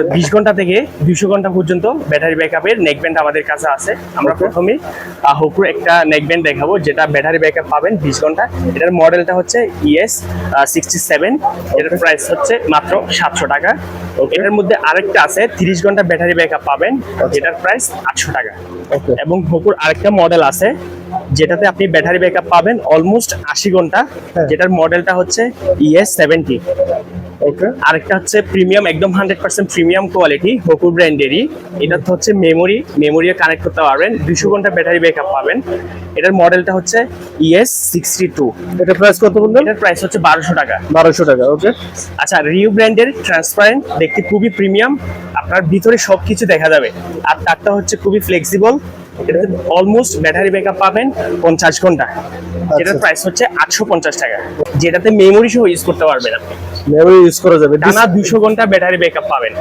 20 ঘন্টা থেকে 200 ঘন্টা পর্যন্ত ব্যাটারি ব্যাকআপের নেকব্যান্ড আমাদের কাছে আছে। আমরা প্রথমে হোকুর একটা নেকব্যান্ড দেখাবো, যেটা ব্যাটারি ব্যাকআপ পাবেন 20 ঘন্টা। এটার মডেলটা হচ্ছে ES 67, এটার প্রাইস হচ্ছে মাত্র 700 টাকা। এটার মধ্যে আরেকটা আছে 30 ঘন্টা ব্যাটারি ব্যাকআপ পাবেন, যেটার প্রাইস 800 টাকা। এবং হোকুর আরেকটা মডেল আছে যেটাতে আপনি ব্যাটারি ব্যাকআপ পাবেন অলমোস্ট 80 ঘন্টা, যেটার মডেলটা হচ্ছে ES 70। আরেকটা হচ্ছে প্রিমিয়াম, একদম 100% প্রিমিয়াম কোয়ালিটি হোকু ব্র্যান্ডেরই। এটা তো হচ্ছে মেমোরিও কানেক্ট করতে পারবেন, 200 ঘন্টা ব্যাটারি ব্যাকআপ পাবেন। এটার মডেলটা হচ্ছে ES 62। এটা প্রাইস কত বললেন? এটার প্রাইস হচ্ছে 1200 টাকা। 1200 টাকা। ওকে। আচ্ছা, রিউ ব্র্যান্ডের ট্রান্সপারেন্ট, দেখতে খুবই প্রিমিয়াম, আপনার ভিতরে সবকিছু দেখা যাবে। আর তারটা হচ্ছে খুবই ফ্লেক্সিবল। এটাতে অলমোস্ট ব্যাটারি ব্যাকআপ পাবেন 50 ঘন্টা, যেটার প্রাইস হচ্ছে 850 টাকা। যেটাতে মেমোরি সহ ইউজ করতে পারবেন আপনি, মেমোরি ইউজ করা যাবে। টানা 200 ঘন্টা ব্যাটারি ব্যাকআপ পাবেন।